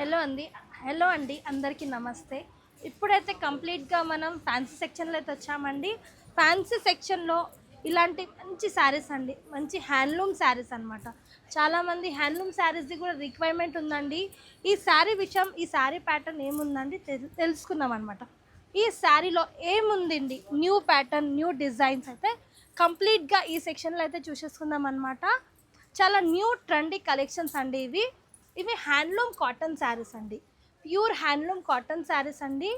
Hello అండి hello అండి అందరికీ నమస్తే. ఇప్పుడైతే కంప్లీట్గా మనం ఫ్యాన్సీ సెక్షన్లో అయితే వచ్చామండి. ఫ్యాన్సీ సెక్షన్లో ఇలాంటి మంచి శారీస్ అండి, మంచి హ్యాండ్లూమ్ శారీస్ అనమాట. చాలామంది హ్యాండ్లూమ్ శారీస్ది కూడా రిక్వైర్మెంట్ ఉందండి. ఈ శారీ విషయం, ఈ శారీ ప్యాటర్న్ ఏముందండి తెలుసుకుందాం అనమాట. ఈ శారీలో ఏముందండి, న్యూ ప్యాటర్న్, న్యూ డిజైన్స్ అయితే కంప్లీట్గా ఈ సెక్షన్లో అయితే చూసేసుకుందాం అనమాట. చాలా న్యూ ట్రెండీ కలెక్షన్స్ అండి ఇవి. ఇవి హ్యాండ్లూమ్ కాటన్ శారీస్ అండి, ప్యూర్ హ్యాండ్లూమ్ కాటన్ శారీస్ అండి.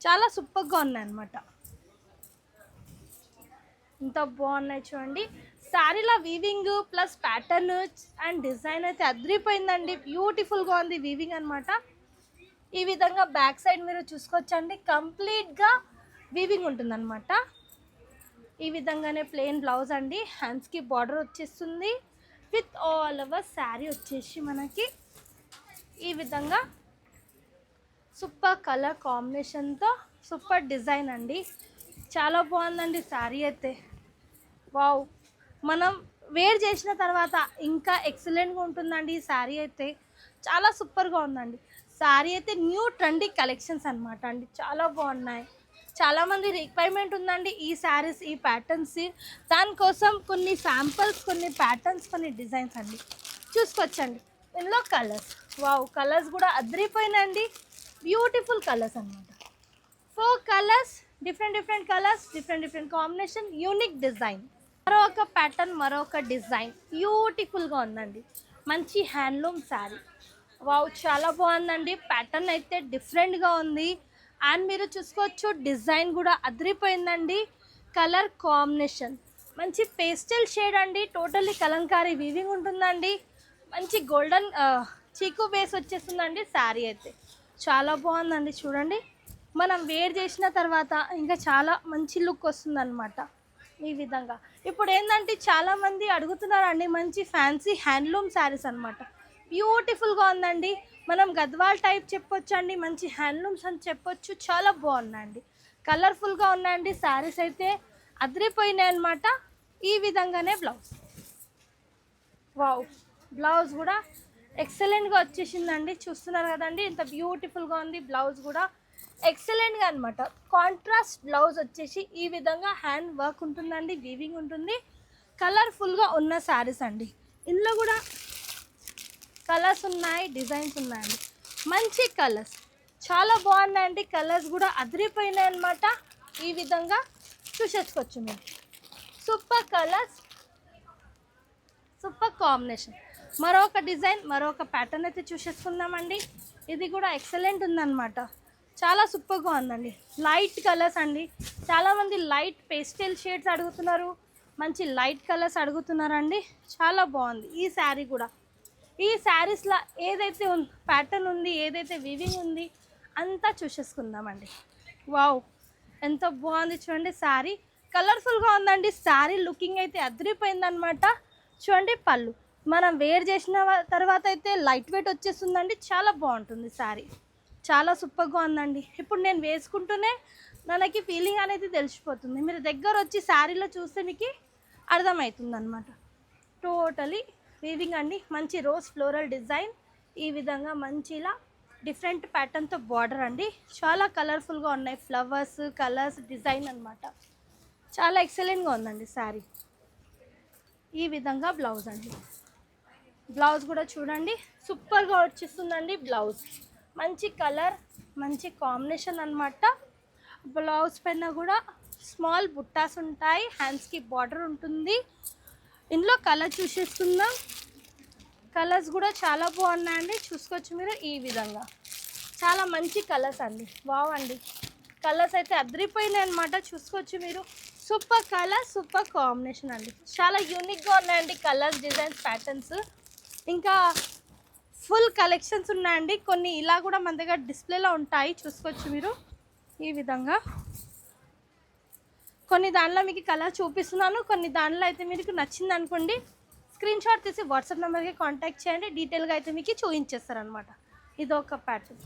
చాలా సూపర్గా ఉన్నాయి అనమాట. ఇంత బాగున్నాయి చూడండి. శారీలో weaving plus pattern and design అయితే అదిరిపోయిందండి. బ్యూటిఫుల్గా ఉంది వీవింగ్ అనమాట. ఈ విధంగా బ్యాక్ సైడ్ మీరు చూసుకోవచ్చండి, కంప్లీట్గా వీవింగ్ ఉంటుందన్నమాట. ఈ విధంగానే ప్లెయిన్ బ్లౌజ్ అండి, హ్యాండ్స్కి బార్డర్ వచ్చేస్తుంది. విత్ ఆల్ ఓవర్ శారీ వచ్చేసి మనకి ఈ విధంగా సూపర్ కలర్ కాంబినేషన్తో సూపర్ డిజైన్ అండి. చాలా బాగుందండి శారీ అయితే. వావ్, మనం వేర్ చేసిన తర్వాత ఇంకా ఎక్సలెంట్గా ఉంటుందండి ఈ శారీ అయితే. చాలా సూపర్గా ఉందండి శారీ అయితే. న్యూ ట్రెండీ కలెక్షన్స్ అనమాట అండి, చాలా బాగున్నాయి. చాలామంది రిక్వైర్మెంట్ ఉందండి ఈ శారీస్, ఈ ప్యాటర్న్స్. దానికోసం కొన్ని శాంపిల్స్, కొన్ని ప్యాటర్న్స్, కొన్ని డిజైన్స్ అండి చూసుకొచ్చండి. ఇందులో కలర్స్, వావ్, కలర్స్ కూడా అదిరిపోయినండి. బ్యూటిఫుల్ కలర్స్ అనమాట. 4 colours, different colours, different combination, unique design. మరొక ప్యాటర్న్, మరొక డిజైన్ బ్యూటిఫుల్గా ఉందండి. మంచి హ్యాండ్లూమ్ శారీ. వావ్, చాలా బాగుందండి. ప్యాటర్న్ అయితే డిఫరెంట్గా ఉంది. అండ్ మీరు చూసుకోవచ్చు, డిజైన్ కూడా అదిరిపోయిందండి. కలర్ కాంబినేషన్ మంచి పేస్టల్ షేడ్ అండి. టోటల్లీ కలంకారీ వీవింగ్ ఉంటుందండి. మంచి గోల్డెన్ చీకు బేస్ వచ్చేస్తుందండి శారీ అయితే. చాలా బాగుందండి చూడండి. మనం వేర్ చేసిన తర్వాత ఇంకా చాలా మంచి లుక్ వస్తుందన్నమాట ఈ విధంగా. ఇప్పుడు ఏంటంటే చాలామంది అడుగుతున్నారండి మంచి ఫ్యాన్సీ హ్యాండ్లూమ్ శారీస్ అనమాట. బ్యూటిఫుల్గా ఉందండి. మనం గద్వాల్ టైప్ చెప్పొచ్చు అండి, మంచి హ్యాండ్లూమ్స్ అని చెప్పొచ్చు. చాలా బాగున్నాయండి, కలర్ఫుల్గా ఉన్నాయండి శారీస్ అయితే. అదిరిపోయినాయి అనమాట. ఈ విధంగానే బ్లౌజ్, వావ్, బ్లౌజ్ కూడా ఎక్సలెంట్గా వచ్చేసిందండి. చూస్తున్నారు కదండి, ఇంత బ్యూటిఫుల్గా ఉంది. బ్లౌజ్ కూడా ఎక్సలెంట్గా అనమాట. కాంట్రాస్ట్ బ్లౌజ్ వచ్చేసి ఈ విధంగా హ్యాండ్ వర్క్ ఉంటుందండి, వీవింగ్ ఉంటుంది. కలర్ఫుల్గా ఉన్న శారీస్ అండి. ఇందులో కూడా కలర్స్ ఉన్నాయి, డిజైన్స్ ఉన్నాయండి. మంచి కలర్స్, చాలా బాగున్నాయండి. కలర్స్ కూడా అదిరిపోయినాయి అనమాట. ఈ విధంగా చూసేసుకోవచ్చు మీరు. Super colours, super combination. మరొక డిజైన్, మరొక ప్యాటర్న్ అయితే చూసేసుకుందామండి. ఇది కూడా ఎక్సలెంట్ ఉందన్నమాట. చాలా సూపర్గా ఉందండి. లైట్ కలర్స్ అండి. చాలామంది లైట్ పేస్టల్ షేడ్స్ అడుగుతున్నారు, మంచి లైట్ కలర్స్ అడుగుతున్నారండి. చాలా బాగుంది ఈ శారీ కూడా. ఈ శారీస్లో ఏదైతే ప్యాటర్న్ ఉంది, ఏదైతే వీవింగ్ ఉంది, అంతా చూసేసుకుందామండి. వావ్, ఎంత బాగుంది చూడండి శారీ. కలర్ఫుల్గా ఉందండి శారీ. లుకింగ్ అయితే అదిరిపోయిందనమాట. చూడండి పళ్ళు, మనం వేర్ చేసిన తర్వాత అయితే లైట్ వెయిట్ వచ్చేస్తుందండి. చాలా బాగుంటుంది శారీ, చాలా సూపర్గా ఉందండి. ఇప్పుడు నేను వేసుకుంటూనే మనకి ఫీలింగ్ అనేది తెలిసిపోతుంది. మీరు దగ్గర వచ్చి శారీలో చూస్తే మీకు అర్థమవుతుంది అనమాట. టోటలీ వీవింగ్ అండి. మంచి రోజ్ ఫ్లోరల్ డిజైన్. ఈ విధంగా మంచిలా డిఫరెంట్ ప్యాటర్న్తో బార్డర్ అండి. చాలా కలర్ఫుల్గా ఉన్నాయి ఫ్లవర్స్, కలర్స్, డిజైన్ అనమాట. చాలా ఎక్సలెంట్గా ఉందండి శారీ. ఈ విధంగా బ్లౌజ్ అండి. బ్లౌజ్ కూడా చూడండి, సూపర్గా వచ్చేస్తుందండి బ్లౌజ్. మంచి కలర్, మంచి కాంబినేషన్ అనమాట. బ్లౌజ్ పైన కూడా స్మాల్ బుట్టాస్ ఉంటాయి, హ్యాండ్స్కి బార్డర్ ఉంటుంది. ఇందులో కలర్ చూసేస్తుందాం. కలర్స్ కూడా చాలా బాగున్నాయండి, చూసుకోవచ్చు మీరు. ఈ విధంగా చాలా మంచి కలర్స్ అండి. వావ్ అండి, కలర్స్ అయితే అదిరిపోయినాయి అనమాట. చూసుకోవచ్చు మీరు. సూపర్ కలర్, సూపర్ కాంబినేషన్ అండి. చాలా యూనిక్గా ఉన్నాయండి కలర్స్, డిజైన్స్, ప్యాటర్న్స్. ఇంకా ఫుల్ కలెక్షన్స్ ఉన్నాయండి. కొన్ని ఇలా కూడా మన దగ్గర డిస్ప్లేలో ఉంటాయి, చూసుకోవచ్చు మీరు. ఈ విధంగా కొన్ని దానిలో మీకు కలర్ చూపిస్తున్నాను. కొన్ని దానిలో అయితే మీకు నచ్చింది అనుకోండి, స్క్రీన్ షాట్ తీసి వాట్సాప్ నెంబర్కి కాంటాక్ట్ చేయండి. డీటెయిల్గా అయితే మీకు చూపించేస్తారనమాట. ఇది ఒక ప్యాటర్న్,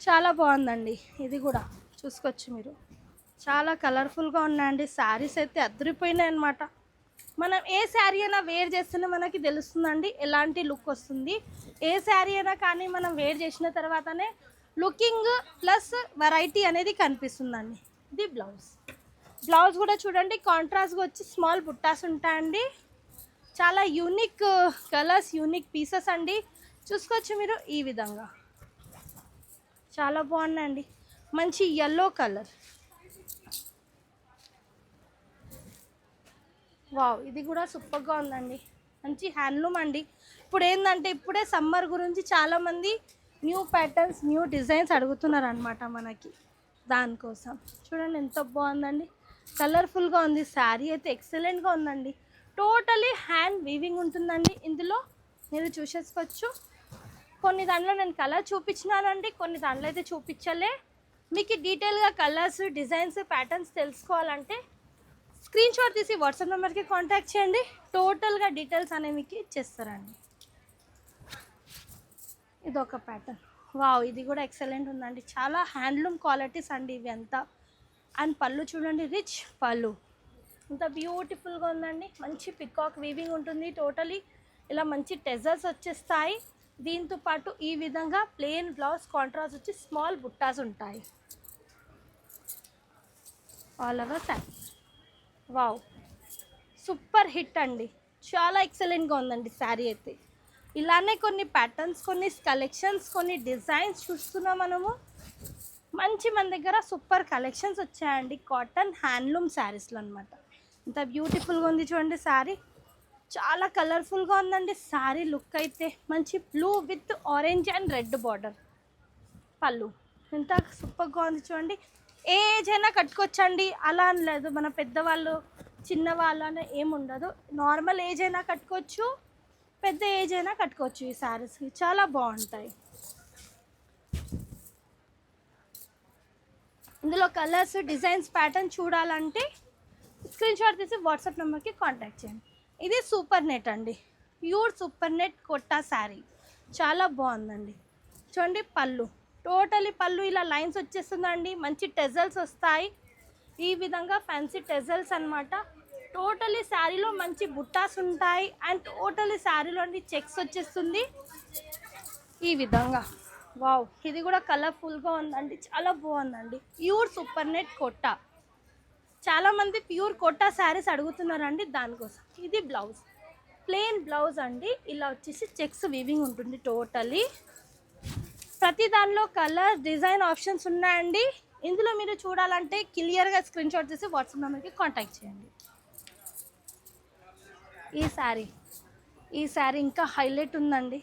చాలా బాగుందండి. ఇది కూడా చూసుకోవచ్చు మీరు. చాలా కలర్ఫుల్గా ఉన్నాయండి శారీస్ అయితే అదిరిపోయినాయి అనమాట. మనం ఏ శారీ అయినా వేర్ చేస్తేనే మనకి తెలుస్తుందండి ఎలాంటి లుక్ వస్తుంది. ఏ శారీ అయినా కానీ మనం వేర్ చేసిన తర్వాతనే లుకింగ్ ప్లస్ వెరైటీ అనేది కనిపిస్తుందండి. ఇది బ్లౌజ్. బ్లౌజ్ కూడా చూడండి కాంట్రాస్ట్గా వచ్చి స్మాల్ బుట్టాస్ ఉంటాయండి. చాలా యూనిక్ కలర్స్, యూనిక్ పీసెస్ అండి. చూసుకోవచ్చు మీరు ఈ విధంగా చాలా బాగున్నాయండి. మంచి ఎల్లో కలర్. వావ్, ఇది కూడా సూపర్గా ఉందండి. మంచి హ్యాండ్లూమ్ అండి. ఇప్పుడు ఏంటంటే ఇప్పుడే సమ్మర్ గురించి చాలామంది న్యూ ప్యాటర్న్స్, న్యూ డిజైన్స్ అడుగుతున్నారు అనమాట మనకి. దానికోసం చూడండి ఎంత బాగుందండి. కలర్ఫుల్గా ఉంది. శారీ అయితే ఎక్సలెంట్గా ఉందండి. టోటలీ హ్యాండ్ వీవింగ్ ఉంటుందండి. ఇందులో మీరు చూసేసుకోవచ్చు. కొన్ని దాంట్లో నేను కలర్ చూపించినానండి, కొన్ని దాంట్లో అయితే చూపించలే. మీకు డీటెయిల్గా కలర్స్, డిజైన్స్, ప్యాటర్న్స్ తెలుసుకోవాలంటే స్క్రీన్ షాట్ తీసి వాట్సాప్ నెంబర్కి కాంటాక్ట్ చేయండి. టోటల్గా డీటెయిల్స్ అనేవి మీకు ఇచ్చేస్తారండి. ఇది ఒక ప్యాటర్న్. వావ్, ఇది కూడా ఎక్సలెంట్ ఉందండి. చాలా హ్యాండ్లూమ్ క్వాలిటీస్ అండి ఇవి అంతా. అండ్ పళ్ళు చూడండి, రిచ్ పళ్ళు, ఇంత బ్యూటిఫుల్గా ఉందండి. మంచి పికాక్ వీవింగ్ ఉంటుంది. టోటలీ ఇలా మంచి టెజర్స్ వచ్చేస్తాయి. దీంతో పాటు ఈ విధంగా ప్లెయిన్ బ్లౌజ్, కాంట్రాస్ట్ వచ్చి స్మాల్ బుట్టాస్ ఉంటాయి all over sari. Wow, super hit అండి. చాలా ఎక్సలెంట్గా ఉందండి శారీ అయితే. ఇలానే కొన్ని ప్యాటర్న్స్, కొన్ని కలెక్షన్స్, కొన్ని డిజైన్స్ చూస్తున్నాం మనము. మంచి మన దగ్గర సూపర్ కలెక్షన్స్ వచ్చాయండి కాటన్ హ్యాండ్లూమ్ శారీస్లో అనమాట. ఇంత బ్యూటిఫుల్గా ఉంది చూడండి శారీ. చాలా కలర్ఫుల్గా ఉందండి శారీ లుక్ అయితే. మంచి blue with orange and red border. పళ్ళు ఎంత సూపర్గా ఉంది చూడండి. ఏ ఏజ్ అయినా కట్టుకోవచ్చండి, అలా అని లేదు. మన పెద్దవాళ్ళు, చిన్నవాళ్ళు అని ఏముండదు. నార్మల్ ఏజ్ అయినా కట్టుకోవచ్చు, పెద్ద ఏజ్ అయినా కట్టుకోవచ్చు. ఈ శారీస్ చాలా బాగుంటాయి. ఇందులో కలర్స్, డిజైన్స్, ప్యాటర్న్ చూడాలంటే స్క్రీన్ షాట్ తీసి వాట్సాప్ నెంబర్కి కాంటాక్ట్ చేయండి. ఇది సూపర్ నెట్ అండి, ప్యూర్ సూపర్ నెట్ కొట్టా శారీ. చాలా బాగుందండి. చూడండి పళ్ళు, టోటలీ పళ్ళు ఇలా లైన్స్ వచ్చేస్తుందండి. మంచి టెజల్స్ వస్తాయి. ఈ విధంగా ఫ్యాన్సీ టెజల్స్ అనమాట. టోటలీ శారీలో మంచి బుట్టాస్ ఉంటాయి. అండ్ టోటలీ శారీలో చెక్స్ వచ్చేస్తుంది ఈ విధంగా. వావ్, ఇది కూడా కలర్ఫుల్గా ఉందండి. చాలా బాగుందండి. ప్యూర్ సూపర్ నెట్ కొట్టా. చాలామంది ప్యూర్ కొట్టా శారీస్ అడుగుతున్నారండి, దానికోసం. ఇది బ్లౌజ్, ప్లెయిన్ బ్లౌజ్ అండి. ఇలా వచ్చేసి చెక్స్ వీవింగ్ ఉంటుంది. టోటలీ ప్రతి దానిలో కలర్, డిజైన్ ఆప్షన్స్ ఉన్నాయండి. ఇందులో మీరు చూడాలంటే క్లియర్గా స్క్రీన్ షాట్ తీసి వాట్సాప్ నెంబర్కి కాంటాక్ట్ చేయండి. ఈ శారీ ఇంకా హైలైట్ ఉందండి.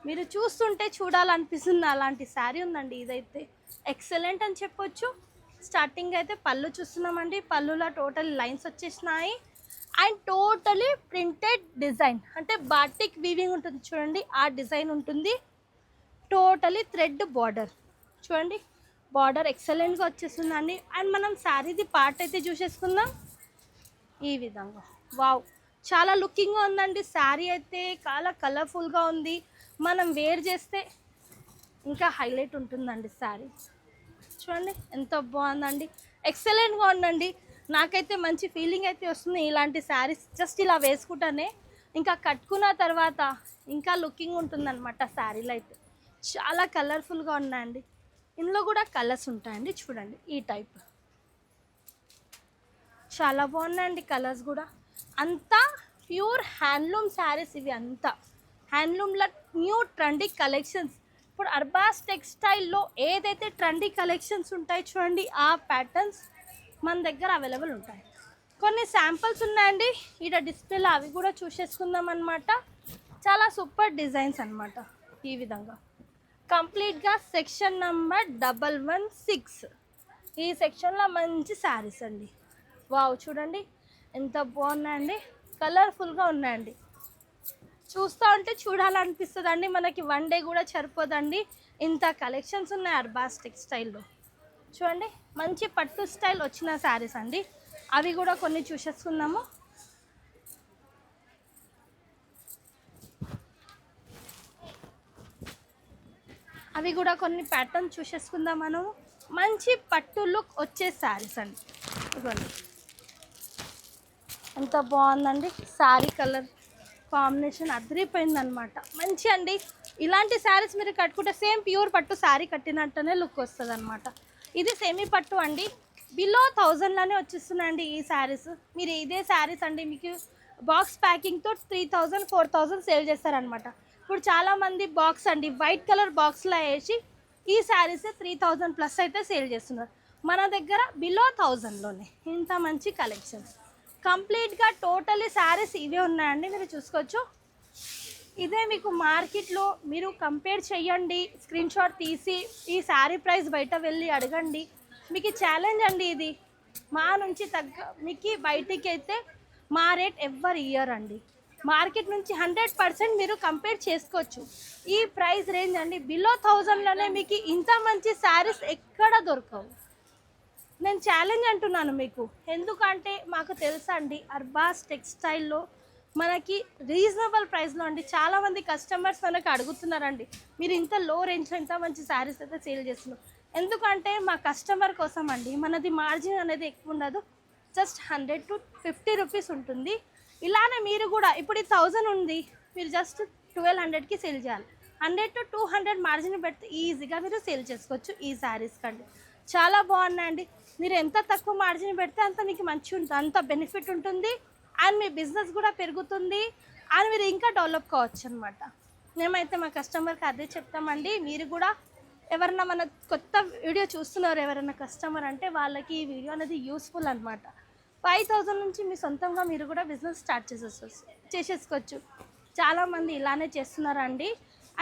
మీరు చూస్తుంటే చూడాలనిపిస్తుంది అలాంటి శారీ ఉందండి. ఇదైతే ఎక్సలెంట్ అని చెప్పొచ్చు. స్టార్టింగ్ అయితే పళ్ళు చూస్తున్నామండి. పళ్ళులో టోటల్ లైన్స్ వచ్చేసినాయి. అండ్ టోటలీ ప్రింటెడ్ డిజైన్, అంటే బాటిక్ వీవింగ్ ఉంటుంది చూడండి, ఆ డిజైన్ ఉంటుంది. టోటలీ థ్రెడ్ బార్డర్ చూడండి. బార్డర్ ఎక్సలెంట్గా వచ్చేస్తుందండి. అండ్ మనం శారీది పార్ట్ అయితే చూసేసుకుందాం ఈ విధంగా. వావ్, చాలా లుకింగ్గా ఉందండి శారీ అయితే. చాలా కలర్ఫుల్గా ఉంది. మనం వేర్ చేస్తే ఇంకా హైలైట్ ఉంటుందండి శారీ. చూడండి ఎంత బాగుందండి. ఎక్సలెంట్గా ఉందండి. నాకైతే మంచి ఫీలింగ్ అయితే వస్తుంది ఇలాంటి శారీస్ జస్ట్ ఇలా వేసుకుంటానే. ఇంకా కట్టుకున్న తర్వాత ఇంకా లుకింగ్ ఉంటుందన్నమాట శారీలో అయితే. చాలా కలర్ఫుల్గా ఉన్నాయండి. ఇందులో కూడా కలర్స్ ఉంటాయండి. చూడండి ఈ టైప్ చాలా బాగున్నాయండి కలర్స్ కూడా. అంతా ప్యూర్ హ్యాండ్లూమ్ శారీస్ ఇవి. అంతా హ్యాండ్లూమ్లో న్యూ ట్రెండీ కలెక్షన్స్. ఇప్పుడు అర్బాస్ టెక్స్టైల్లో ఏదైతే ట్రెండీ కలెక్షన్స్ ఉంటాయి చూడండి, ఆ ప్యాటర్న్స్ మన దగ్గర అవైలబుల్ ఉంటాయి. కొన్ని శాంపిల్స్ ఉన్నాయండి ఇక్కడ డిస్ప్లేలో, అవి కూడా చూసేసుకుందాం అనమాట. చాలా సూపర్ డిజైన్స్ అనమాట. ఈ విధంగా కంప్లీట్గా సెక్షన్ నెంబర్ 116. ఈ సెక్షన్లో మంచి శారీస్ అండి. వావ్, చూడండి ఎంత బాగున్నాయండి. కలర్ఫుల్గా ఉన్నాయండి. చూస్తూ ఉంటే చూడాలనిపిస్తుందండి. మనకి వన్ డే కూడా సరిపోదండి, ఇంత కలెక్షన్స్ ఉన్నాయి అర్బాస్ టెక్స్టైల్లో. చూడండి మంచి పట్టు స్టైల్ వచ్చిన శారీస్ అండి. అవి కూడా కొన్ని చూసేసుకుందాము. అవి కూడా కొన్ని ప్యాటర్న్ చూసేసుకుందాం మనము. మంచి పట్టు లుక్ వచ్చే శారీస్ అండి. ఇదిగోండి ఎంత బాగుందండి శారీ కలర్ కాంబినేషన్ అదిరిపోయింది అనమాట. మంచి అండి. ఇలాంటి శారీస్ మీరు కట్టుకుంటే సేమ్ ప్యూర్ పట్టు శారీ కట్టినట్టునే లుక్ వస్తుంది అనమాట. ఇది సెమీ పట్టు అండి. బిలో 1000లోనే వచ్చేస్తున్నాయండి ఈ శారీస్. మీరు ఇదే శారీస్ అండి మీకు బాక్స్ ప్యాకింగ్తో 3000 4000 సేల్ చేస్తారనమాట. ఇప్పుడు చాలామంది బాక్స్ అండి వైట్ కలర్ బాక్స్లో వేసి ఈ శారీస్ 3000+ అయితే సేల్ చేస్తున్నారు. మన దగ్గర బిలో 1000లోనే ఇంత మంచి కలెక్షన్స్. కంప్లీట్గా టోటలీ శారీస్ ఇవే ఉన్నాయండి, మీరు చూసుకోవచ్చు. ఇదే మీకు మార్కెట్లో మీరు కంపేర్ చేయండి, స్క్రీన్ షాట్ తీసి ఈ శారీ ప్రైస్ బయట వెళ్ళి అడగండి. మీకు ఛాలెంజ్ అండి ఇది. మా నుంచి మీకు బయటికి అయితే మా రేట్ ఎవ్వరు ఇయ్యర్ అండి. మార్కెట్ నుంచి 100% మీరు కంపేర్ చేసుకోవచ్చు. ఈ ప్రైస్ రేంజ్ అండి బిలో 1000లోనే మీకు ఇంత మంచి శారీస్ ఎక్కడ దొరకవు. నేను ఛాలెంజ్ అంటున్నాను మీకు, ఎందుకంటే మాకు తెలుసా అండి అర్బాస్ టెక్స్టైల్లో మనకి రీజనబుల్ ప్రైస్లో అండి చాలామంది కస్టమర్స్ మనకు అడుగుతున్నారండి, మీరు ఇంత లో రేంజ్లో ఇంత మంచి శారీస్ అయితే సేల్ చేస్తున్నారు. ఎందుకంటే మా కస్టమర్ కోసం అండి. మనది మార్జిన్ అనేది ఎక్కువ ఉండదు, జస్ట్ 100 to 50 రూపీస్ ఉంటుంది. ఇలానే మీరు కూడా ఇప్పుడు 1000 ఉంది, మీరు జస్ట్ 1200కి సేల్ చేయాలి. 100 to 200 మార్జిన్ పెడితే ఈజీగా మీరు సేల్ చేసుకోవచ్చు ఈ శారీస్ కండి. చాలా బాగున్నాయండి. మీరు ఎంత తక్కువ మార్జిన్ పెడితే అంత మీకు మంచి ఉంటుంది, అంత బెనిఫిట్ ఉంటుంది. అండ్ మీ బిజినెస్ కూడా పెరుగుతుంది అండ్ మీరు ఇంకా డెవలప్ కావచ్చు అనమాట. మేమైతే మా కస్టమర్కి అదే చెప్తామండి. మీరు కూడా ఎవరన్నా మన కొత్త వీడియో చూస్తున్నారు ఎవరైనా కస్టమర్ అంటే వాళ్ళకి ఈ వీడియో అనేది యూస్ఫుల్ అనమాట. 5000 నుంచి మీ సొంతంగా మీరు కూడా బిజినెస్ స్టార్ట్ చేసేసుకోవచ్చు. చాలామంది ఇలానే చేస్తున్నారండి.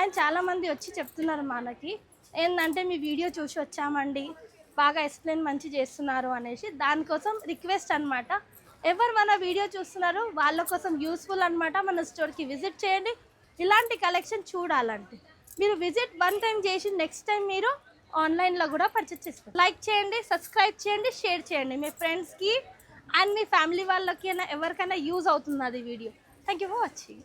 అండ్ చాలామంది వచ్చి చెప్తున్నారు మనకి ఏంటంటే మీ వీడియో చూసి వచ్చామండి, బాగా ఎక్స్ప్లెయిన్ మంచి చేస్తున్నారు అనేసి. దానికోసం రిక్వెస్ట్ అనమాట. ఎవరు మన వీడియో చూస్తున్నారు వాళ్ళ కోసం యూస్ఫుల్ అనమాట. మన స్టోర్కి విజిట్ చేయండి. ఇలాంటి కలెక్షన్ చూడాలంటే మీరు విజిట్ 1 టైం చేసి నెక్స్ట్ టైం మీరు ఆన్లైన్లో కూడా పర్చేస్ చేసుకోండి. లైక్ చేయండి, సబ్స్క్రైబ్ చేయండి, షేర్ చేయండి మీ ఫ్రెండ్స్కి అండ్ మీ ఫ్యామిలీ వాళ్ళకి ఎవరికైనా యూజ్ అవుతుంది అది video. Thank you for watching.